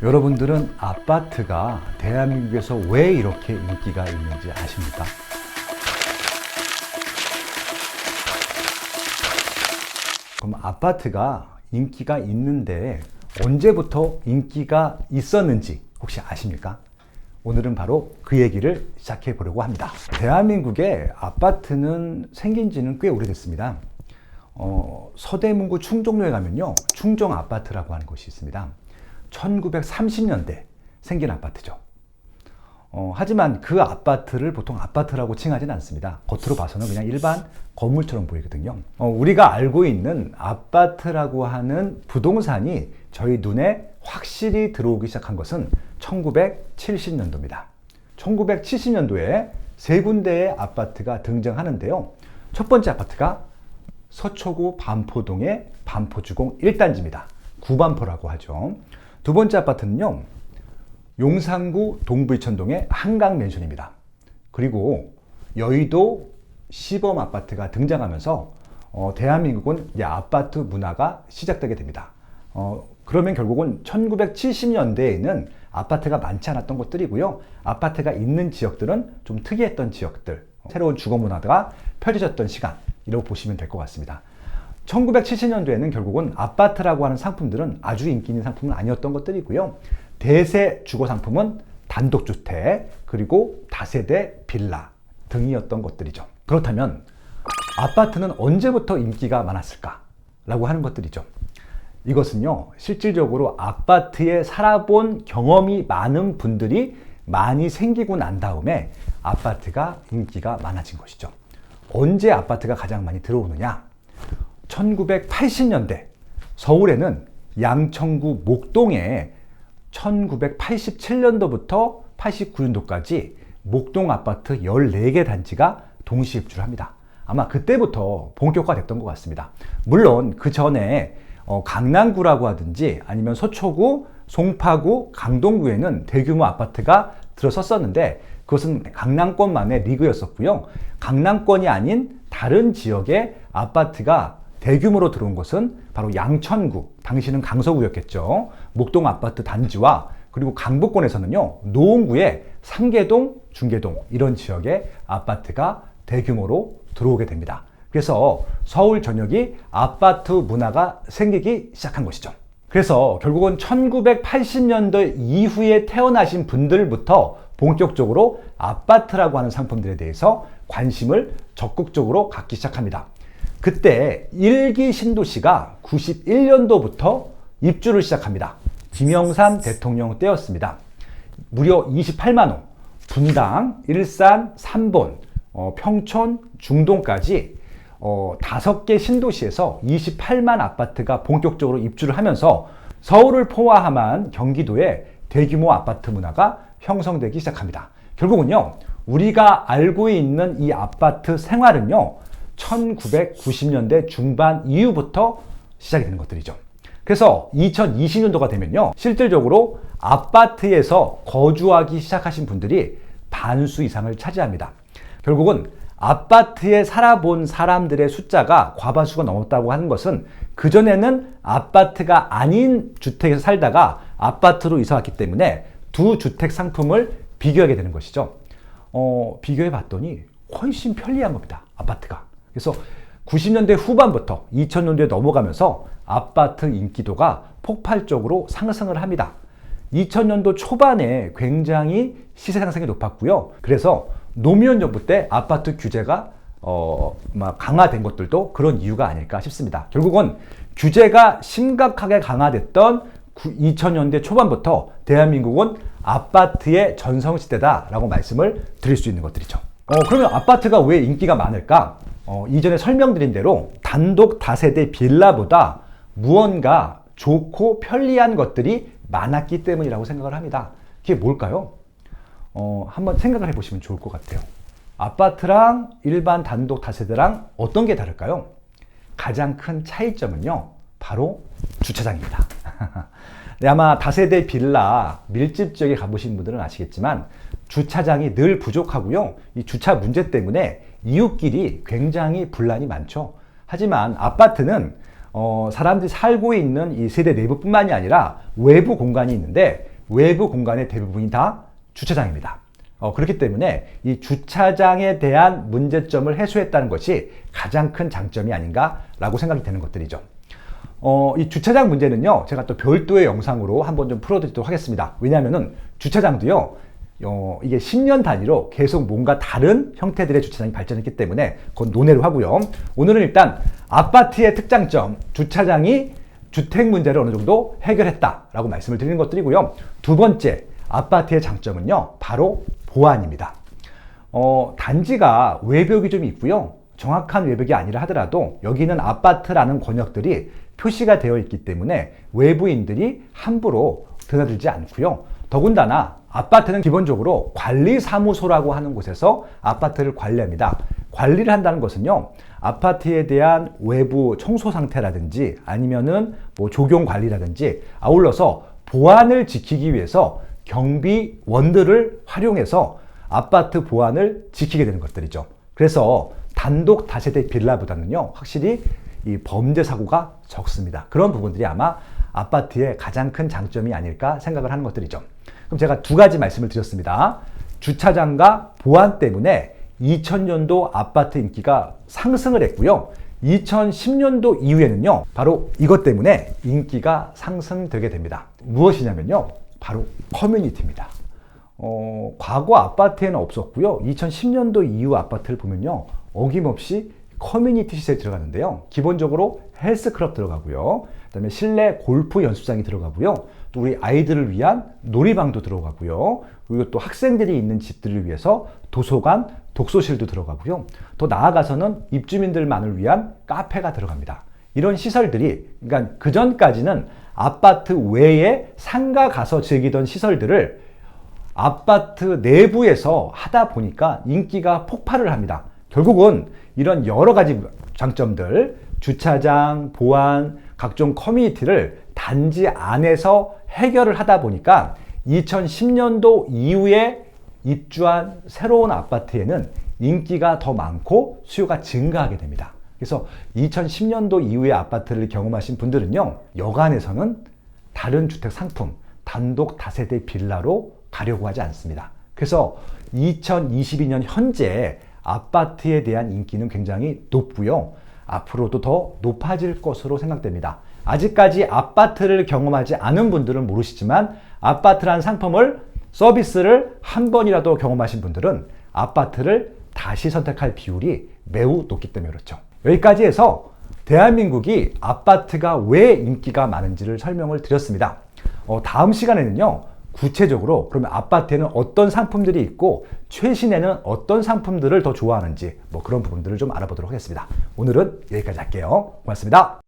여러분들은 아파트가 대한민국에서 왜 이렇게 인기가 있는지 아십니까? 그럼 아파트가 인기가 있는데 언제부터 인기가 있었는지 혹시 아십니까? 오늘은 바로 그 얘기를 시작해 보려고 합니다. 대한민국에 아파트는 생긴 지는 꽤 오래됐습니다. 서대문구 충정로에 가면요, 충정 아파트라고 하는 곳이 있습니다. 1930년대 생긴 아파트죠. 하지만 그 아파트를 보통 아파트라고 칭하지는 않습니다. 겉으로 봐서는 그냥 일반 건물처럼 보이거든요. 우리가 알고 있는 아파트라고 하는 부동산이 저희 눈에 확실히 들어오기 시작한 것은 1970년도입니다. 1970년도에 세 군데의 아파트가 등장하는데요. 첫 번째 아파트가 서초구 반포동의 반포주공 1단지입니다. 구반포라고 하죠. 두 번째 아파트는요, 용산구 동부이천동의 한강맨션입니다. 그리고 여의도 시범 아파트가 등장하면서 대한민국은 이제 아파트 문화가 시작되게 됩니다. 그러면 결국은 1970년대에는 아파트가 많지 않았던 곳들이고요. 아파트가 있는 지역들은 좀 특이했던 지역들, 새로운 주거 문화가 펼쳐졌던 시간, 이라고 보시면 될 것 같습니다. 1970년도에는 결국은 아파트라고 하는 상품들은 아주 인기 있는 상품은 아니었던 것들이고요. 대세 주거 상품은 단독주택, 그리고 다세대 빌라 등이었던 것들이죠. 그렇다면 아파트는 언제부터 인기가 많았을까? 라고 하는 것들이죠. 이것은요, 실질적으로 아파트에 살아본 경험이 많은 분들이 많이 생기고 난 다음에 아파트가 인기가 많아진 것이죠. 언제 아파트가 가장 많이 들어오느냐? 1980년대 서울에는 양천구 목동에 1987년도부터 89년도까지 목동 아파트 14개 단지가 동시 입주를 합니다. 아마 그때부터 본격화됐던 것 같습니다. 물론 그 전에 강남구라고 하든지 아니면 서초구, 송파구, 강동구에는 대규모 아파트가 들어섰었는데 그것은 강남권만의 리그였었고요. 강남권이 아닌 다른 지역의 아파트가 대규모로 들어온 것은 바로 양천구, 당시는 강서구였겠죠. 목동 아파트 단지와 그리고 강북권에서는요, 노원구의 상계동, 중계동 이런 지역의 아파트가 대규모로 들어오게 됩니다. 그래서 서울 전역이 아파트 문화가 생기기 시작한 것이죠. 그래서 결국은 1980년대 이후에 태어나신 분들부터 본격적으로 아파트라고 하는 상품들에 대해서 관심을 적극적으로 갖기 시작합니다. 그때 1기 신도시가 91년도부터 입주를 시작합니다. 김영삼 대통령 때였습니다. 무려 28만 호, 분당, 일산, 삼본, 평촌, 중동까지 5개 신도시에서 28만 아파트가 본격적으로 입주를 하면서 서울을 포함한 경기도에 대규모 아파트 문화가 형성되기 시작합니다. 결국은요, 우리가 알고 있는 이 아파트 생활은요, 1990년대 중반 이후부터 시작이 되는 것들이죠. 그래서 2020년도가 되면요, 실질적으로 아파트에서 거주하기 시작하신 분들이 반수 이상을 차지합니다. 결국은 아파트에 살아본 사람들의 숫자가 과반수가 넘었다고 하는 것은 그전에는 아파트가 아닌 주택에서 살다가 아파트로 이사 왔기 때문에 두 주택 상품을 비교하게 되는 것이죠. 비교해 봤더니 훨씬 편리한 겁니다, 아파트가. 그래서 90년대 후반부터 2000년대에 넘어가면서 아파트 인기도가 폭발적으로 상승을 합니다. 2000년도 초반에 굉장히 시세 상승이 높았고요. 그래서 노무현 정부 때 아파트 규제가 강화된 것들도 그런 이유가 아닐까 싶습니다. 결국은 규제가 심각하게 강화됐던 2000년대 초반부터 대한민국은 아파트의 전성시대다라고 말씀을 드릴 수 있는 것들이죠. 그러면 아파트가 왜 인기가 많을까? 이전에 설명드린 대로 단독 다세대 빌라보다 무언가 좋고 편리한 것들이 많았기 때문이라고 생각을 합니다. 그게 뭘까요? 한번 생각을 해보시면 좋을 것 같아요. 아파트랑 일반 단독 다세대랑 어떤 게 다를까요? 가장 큰 차이점은요, 바로 주차장입니다. 네, 아마 다세대 빌라 밀집 지역에 가보신 분들은 아시겠지만 주차장이 늘 부족하고요. 이 주차 문제 때문에 이웃끼리 굉장히 분란이 많죠. 하지만 아파트는 사람들이 살고 있는 이 세대 내부뿐만이 아니라 외부 공간이 있는데 외부 공간의 대부분이 다 주차장입니다. 그렇기 때문에 이 주차장에 대한 문제점을 해소했다는 것이 가장 큰 장점이 아닌가라고 생각이 되는 것들이죠. 이 주차장 문제는요, 제가 또 별도의 영상으로 한번 좀 풀어드리도록 하겠습니다. 왜냐하면은 주차장도요, 이게 10년 단위로 계속 뭔가 다른 형태들의 주차장이 발전했기 때문에 그건 논외로 하고요. 오늘은 일단 아파트의 특장점, 주차장이 주택 문제를 어느 정도 해결했다라고 말씀을 드리는 것들이고요. 두 번째, 아파트의 장점은요, 바로 보안입니다. 단지가 외벽이 좀 있고요. 정확한 외벽이 아니라 하더라도 여기는 아파트라는 권역들이 표시가 되어 있기 때문에 외부인들이 함부로 드나들지 않고요. 더군다나 아파트는 기본적으로 관리사무소라고 하는 곳에서 아파트를 관리합니다. 관리를 한다는 것은요, 아파트에 대한 외부 청소 상태라든지 아니면은 뭐 조경 관리라든지 아울러서 보안을 지키기 위해서 경비원들을 활용해서 아파트 보안을 지키게 되는 것들이죠. 그래서 단독 다세대 빌라보다는요, 확실히 이 범죄 사고가 적습니다. 그런 부분들이 아마 아파트의 가장 큰 장점이 아닐까 생각을 하는 것들이죠. 그럼 제가 두 가지 말씀을 드렸습니다. 주차장과 보안 때문에 2000년도 아파트 인기가 상승을 했고요. 2010년도 이후에는요, 바로 이것 때문에 인기가 상승되게 됩니다. 무엇이냐면요, 바로 커뮤니티입니다. 과거 아파트에는 없었고요. 2010년도 이후 아파트를 보면요, 어김없이 커뮤니티 시설이 들어가는데요. 기본적으로 헬스클럽 들어가고요. 그다음에 실내 골프 연습장이 들어가고요. 또 우리 아이들을 위한 놀이방도 들어가고요. 그리고 또 학생들이 있는 집들을 위해서 도서관, 독서실도 들어가고요. 더 나아가서는 입주민들만을 위한 카페가 들어갑니다. 이런 시설들이, 그러니까 그전까지는 아파트 외에 상가 가서 즐기던 시설들을 아파트 내부에서 하다 보니까 인기가 폭발을 합니다. 결국은 이런 여러 가지 장점들, 주차장, 보안, 각종 커뮤니티를 단지 안에서 해결을 하다 보니까 2010년도 이후에 입주한 새로운 아파트에는 인기가 더 많고 수요가 증가하게 됩니다. 그래서 2010년도 이후의 아파트를 경험하신 분들은요, 여간에서는 다른 주택 상품, 단독 다세대 빌라로 가려고 하지 않습니다. 그래서 2022년 현재 아파트에 대한 인기는 굉장히 높고요. 앞으로도 더 높아질 것으로 생각됩니다. 아직까지 아파트를 경험하지 않은 분들은 모르시지만 아파트라는 상품을, 서비스를 한 번이라도 경험하신 분들은 아파트를 다시 선택할 비율이 매우 높기 때문에 그렇죠. 여기까지 해서 대한민국이 아파트가 왜 인기가 많은지를 설명을 드렸습니다. 다음 시간에는요, 구체적으로 그러면 아파트에는 어떤 상품들이 있고 최신에는 어떤 상품들을 더 좋아하는지 뭐 그런 부분들을 좀 알아보도록 하겠습니다. 오늘은 여기까지 할게요. 고맙습니다.